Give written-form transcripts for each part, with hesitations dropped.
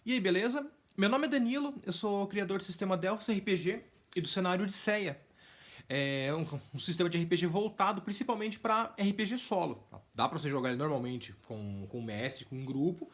E aí, beleza? Meu nome é Danilo, eu sou criador do sistema Delphos RPG e do cenário Odisseia. É um sistema de RPG voltado principalmente para RPG solo. Tá? Dá para você jogar ele normalmente com mestre, com um grupo,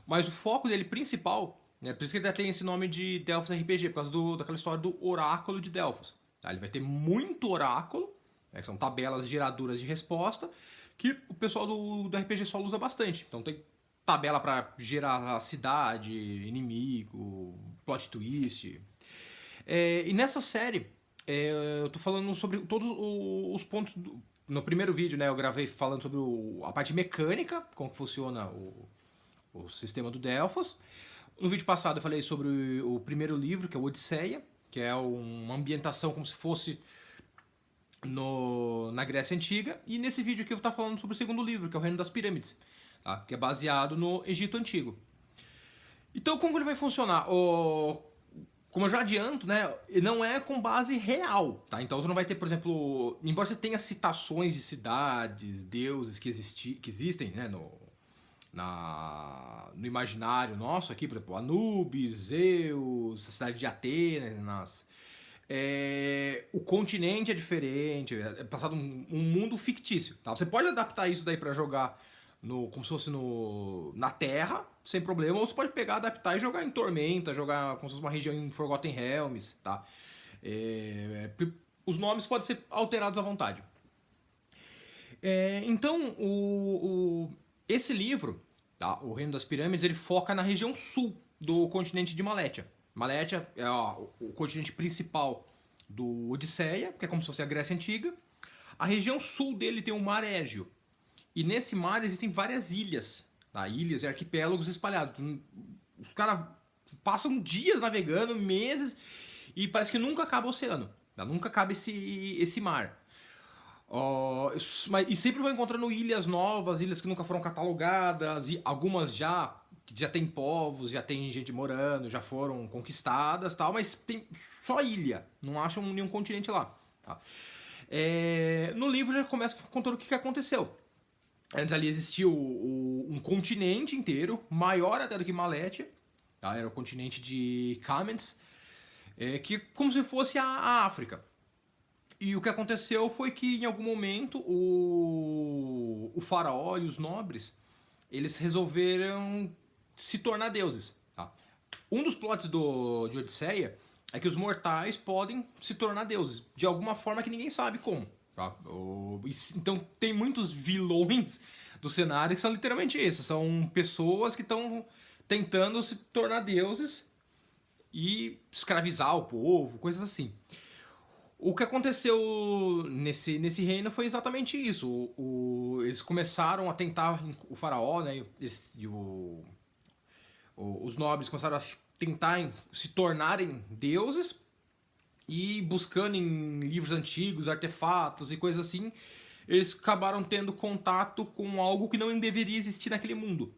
mas o foco dele principal, né, por isso que ele tem esse nome de Delphos RPG, por causa daquela história do oráculo de Delphos. Tá? Ele vai ter muito oráculo, né, que são tabelas geradoras de resposta, que o pessoal do RPG solo usa bastante. Então tem tabela para gerar a cidade, inimigo, plot twist. E nessa série, eu tô falando sobre todos os pontos. No primeiro vídeo, né, eu gravei falando sobre a parte mecânica, como que funciona o sistema do Delphos. No vídeo passado eu falei sobre o primeiro livro, que é o Odisseia, que é uma ambientação como se fosse na Grécia Antiga. E nesse vídeo aqui eu vou estar falando sobre o segundo livro, que é o Reino das Pirâmides, tá? Que é baseado no Egito Antigo. Então, como ele vai funcionar? Como eu já adianto, né, não é com base real, tá? Então você não vai ter, por exemplo, embora você tenha citações de cidades, deuses que existem, né, no imaginário nosso aqui, por exemplo, Anubis, Zeus, a cidade de Atenas. O continente é diferente, é passado um mundo fictício. Tá? Você pode adaptar isso daí para jogar como se fosse na Terra, sem problema, ou você pode pegar, adaptar e jogar em Tormenta, jogar como se fosse uma região em Forgotten Realms. Tá? Os nomes podem ser alterados à vontade. Então, esse livro, tá? O Reino das Pirâmides, ele foca na região sul do continente de Malétia. Malétia é o continente principal do Odisseia, que é como se fosse a Grécia Antiga. A região sul dele tem o Mar Égeo. E nesse mar existem várias ilhas. Tá? Ilhas e arquipélagos espalhados. Os caras passam dias navegando, meses, e parece que nunca acaba o oceano. Tá? Nunca acaba esse mar. E sempre vão encontrando ilhas novas, ilhas que nunca foram catalogadas, e algumas que já tem povos, já tem gente morando, já foram conquistadas, tal, mas tem só ilha, não acham nenhum continente lá. Tá? No livro já começa contando o que aconteceu. Antes ali existia um continente inteiro, maior até do que Malétia, tá? Era o continente de Kamens, que como se fosse a África. E o que aconteceu foi que em algum momento o faraó e os nobres eles resolveram se tornar deuses. Tá? Um dos plots de Odisseia é que os mortais podem se tornar deuses de alguma forma que ninguém sabe como. Tá? Então tem muitos vilões do cenário que são literalmente isso. São pessoas que estão tentando se tornar deuses e escravizar o povo, coisas assim. O que aconteceu nesse reino foi exatamente isso. Eles começaram a tentar, o faraó, né, os nobres começaram a tentar se tornarem deuses e buscando em livros antigos, artefatos e coisas assim, eles acabaram tendo contato com algo que não deveria existir naquele mundo.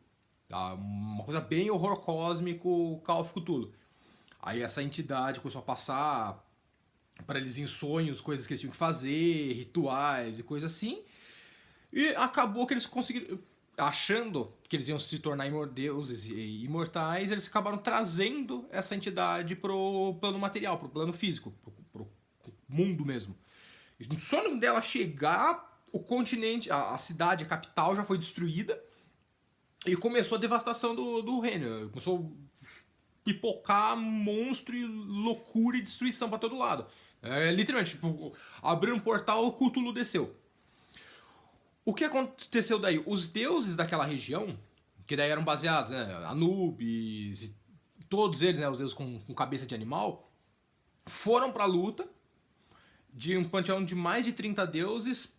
Tá? Uma coisa bem horror cósmico, Call of Cthulhu. Aí essa entidade começou a passar para eles em sonhos, coisas que eles tinham que fazer, rituais e coisas assim. E acabou que eles conseguiram, achando que eles iam se tornar deuses e imortais, eles acabaram trazendo essa entidade pro plano material, pro plano físico, pro mundo mesmo. E no sonho dela chegar, o continente, a cidade, a capital já foi destruída e começou a devastação do reino. Começou a pipocar monstro e loucura e destruição para todo lado. Literalmente, tipo, abriu um portal, o Cthulhu desceu. O que aconteceu daí? Os deuses daquela região, que daí eram baseados, né, Anubis, todos eles, né, os deuses com cabeça de animal, foram pra luta. De um panteão de mais de 30 deuses,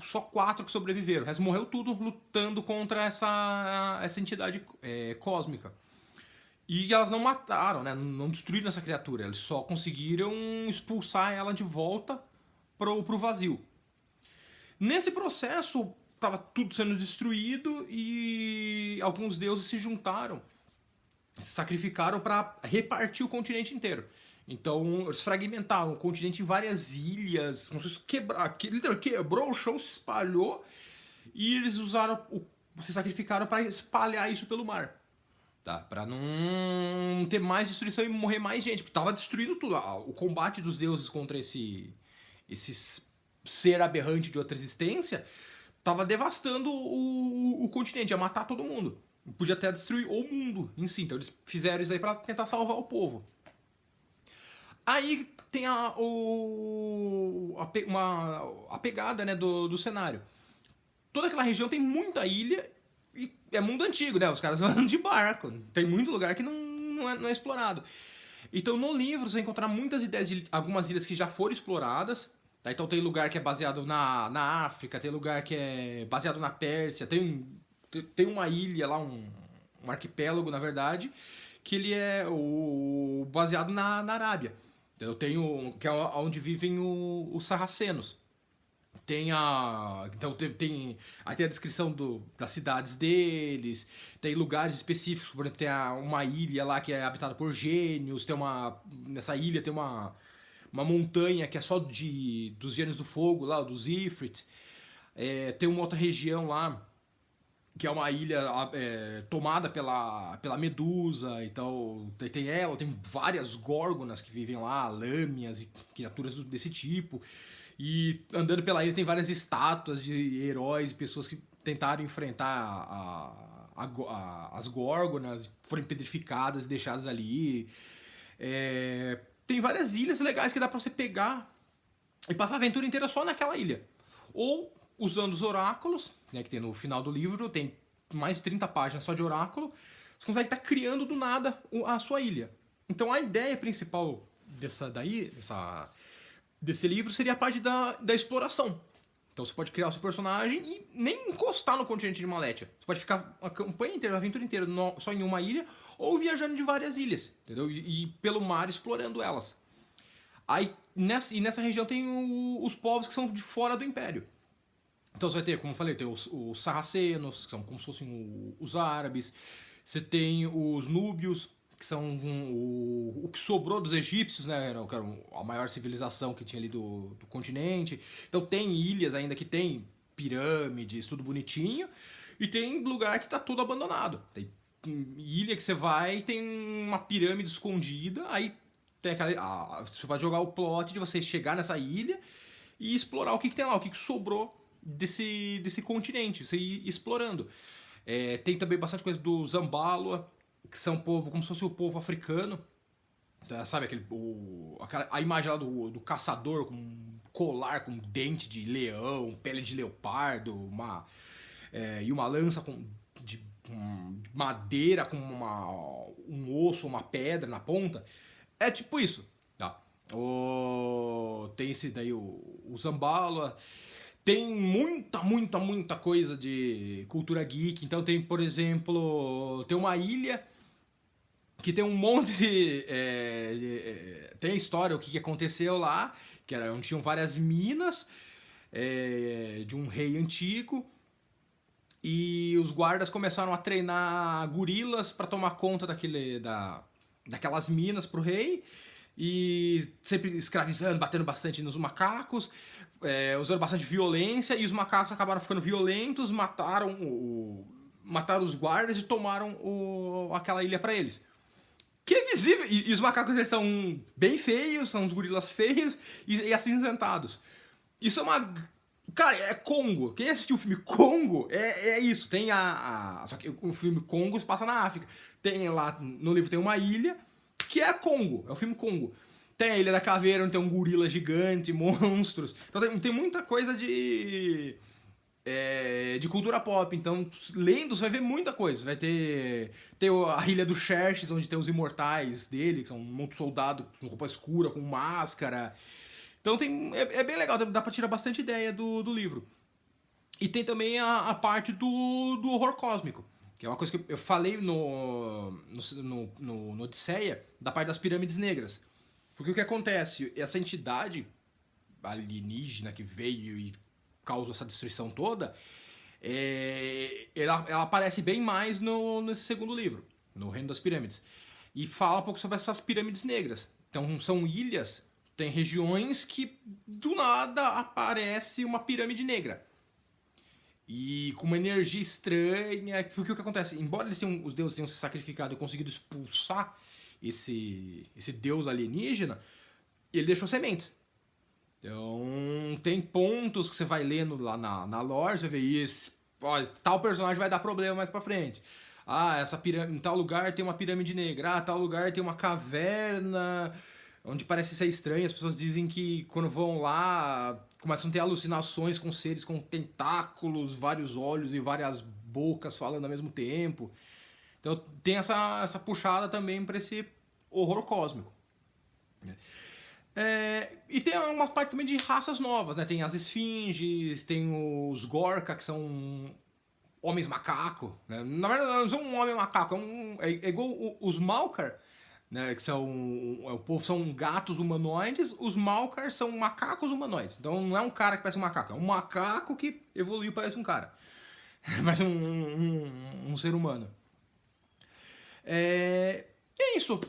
só 4 que sobreviveram. O resto morreu tudo lutando contra essa entidade cósmica. E elas não mataram, né? Não destruíram essa criatura. Eles só conseguiram expulsar ela de volta pro vazio. Nesse processo, estava tudo sendo destruído e alguns deuses se juntaram, se sacrificaram para repartir o continente inteiro. Então, eles fragmentaram o continente em várias ilhas, como se literalmente quebrou o chão, se espalhou, e eles se sacrificaram para espalhar isso pelo mar. tá? Pra não ter mais destruição e morrer mais gente, porque tava destruindo tudo. O combate dos deuses contra esse ser aberrante de outra existência tava devastando o continente, ia matar todo mundo. Podia até destruir o mundo em si. Então eles fizeram isso aí pra tentar salvar o povo. Aí tem a pegada, né, do cenário. Toda aquela região tem muita ilha e é mundo antigo, né? Os caras vão de barco. Tem muito lugar que não é explorado. Então no livro você vai encontrar muitas ideias de algumas ilhas que já foram exploradas. Tá? Então tem lugar que é baseado na África, tem lugar que é baseado na Pérsia, tem uma ilha lá, um arquipélago na verdade, que ele é baseado na Arábia. Eu tenho que é onde vivem os sarracenos. Então aí tem a descrição das cidades deles, tem lugares específicos, por exemplo, tem uma ilha lá que é habitada por gênios, nessa ilha tem uma montanha que é só dos gênios do fogo lá, dos Ifrit. Tem uma outra região lá que é uma ilha tomada pela Medusa, então tem várias górgonas que vivem lá, lâmias e criaturas desse tipo. E andando pela ilha tem várias estátuas de heróis e pessoas que tentaram enfrentar as górgonas, foram petrificadas e deixadas ali. Tem várias ilhas legais que dá pra você pegar e passar a aventura inteira só naquela ilha. Ou usando os oráculos, né, que tem no final do livro, tem mais de 30 páginas só de oráculo, você consegue estar criando do nada a sua ilha. Então a ideia principal desse livro seria a parte da exploração. Então você pode criar o seu personagem e nem encostar no continente de Malétia. Você pode ficar a campanha inteira, a aventura inteira só em uma ilha ou viajando de várias ilhas, entendeu? E pelo mar explorando elas. Aí nessa região tem os povos que são de fora do Império. Então você vai ter, como eu falei, tem os sarracenos, que são como se fossem os árabes. Você tem os núbios, que são o que sobrou dos egípcios, né? Que era a maior civilização que tinha ali do continente. Então tem ilhas ainda que tem pirâmides, tudo bonitinho. E tem lugar que tá tudo abandonado. Tem ilha que você vai e tem uma pirâmide escondida. Aí tem você pode jogar o plot de você chegar nessa ilha e explorar o que tem lá, o que sobrou desse continente, você ir explorando. Tem também bastante coisa do Zambala, que são povo, como se fosse o povo africano. Sabe a imagem lá do caçador com um colar com dente de leão, pele de leopardo, e uma lança de madeira com um osso, uma pedra na ponta. É tipo isso. Tá? Tem esse daí, o Zambala. Tem muita coisa de cultura geek. Então tem, por exemplo, tem uma ilha que tem um monte de... tem a história, o que aconteceu lá, que era onde tinham várias minas de um rei antigo. E os guardas começaram a treinar gorilas para tomar conta daquelas minas pro rei. E sempre escravizando, batendo bastante nos macacos. Usando bastante violência, e os macacos acabaram ficando violentos, mataram os guardas e tomaram aquela ilha pra eles. Que é visível, e os macacos eles são bem feios, são uns gorilas feios e acinzentados. Isso é uma... Cara, é Congo. Quem assistiu o filme Congo é isso. Tem só que o filme Congo se passa na África. Tem lá, no livro tem uma ilha que é Congo, é o filme Congo. Tem a Ilha da Caveira, onde tem um gorila gigante, monstros. Então tem muita coisa de cultura pop. Então, lendo, você vai ver muita coisa. Vai ter a Ilha do Xerxes, onde tem os imortais dele, que são um monte de soldado com roupa escura, com máscara. Então é bem legal, dá pra tirar bastante ideia do livro. E tem também a parte do horror cósmico. Que é uma coisa que eu falei no Odisseia, da parte das pirâmides negras. Porque o que acontece? Essa entidade alienígena que veio e causou essa destruição toda, ela aparece bem mais nesse segundo livro, no Reino das Pirâmides. E fala um pouco sobre essas pirâmides negras. Então são ilhas, tem regiões que do nada aparece uma pirâmide negra. e com uma energia estranha. Porque o que acontece? Embora os deuses tenham se sacrificado e conseguido expulsar esse deus alienígena, ele deixou sementes. Então, tem pontos que você vai lendo lá na lore, você vê isso. Ó, tal personagem vai dar problema mais pra frente. Ah, essa pirâmide, em tal lugar tem uma pirâmide negra. Ah, tal lugar tem uma caverna onde parece ser estranho. As pessoas dizem que quando vão lá começam a ter alucinações com seres com tentáculos, vários olhos e várias bocas falando ao mesmo tempo. Então tem essa puxada também para esse horror cósmico. E tem uma parte também de raças novas, né? Tem as esfinges, tem os Gorka, que são homens macaco, né? Na verdade, não são um homem macaco, é igual os Malkar, né? Que são o povo são gatos humanoides, os Malkar são macacos humanoides. Então não é um cara que parece um macaco, é um macaco que evoluiu parece um cara, parece um ser humano. É isso.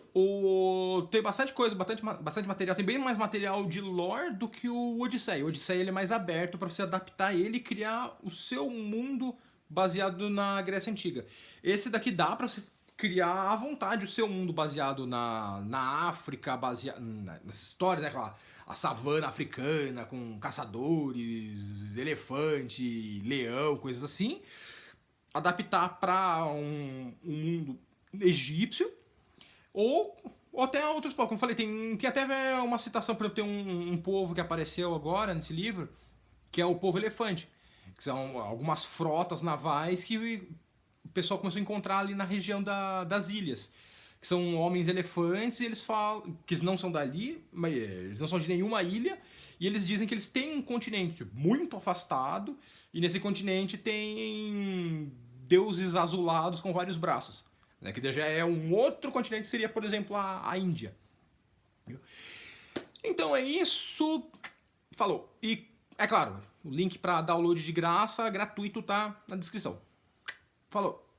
Tem bastante coisa, bastante material. Tem bem mais material de lore do que o Odisseia. O Odisseia ele é mais aberto para você adaptar ele e criar o seu mundo baseado na Grécia Antiga. Esse daqui dá para você criar à vontade o seu mundo baseado na África, baseado nas histórias, né? A savana africana com caçadores, elefante, leão, coisas assim. Adaptar para um mundo egípcio. Ou até outros povos. Como eu falei, tem até uma citação, por exemplo, tem um povo que apareceu agora nesse livro, que é o povo elefante. Que são algumas frotas navais que o pessoal começou a encontrar ali na região das ilhas. Que são homens elefantes e eles falam que eles não são dali, mas eles não são de nenhuma ilha. E eles dizem que eles têm um continente muito afastado. E nesse continente tem deuses azulados com vários braços. Né, que já é um outro continente, seria, por exemplo, a Índia. Então é isso. Falou. E, é claro, o link para download de graça, gratuito, tá na descrição. Falou.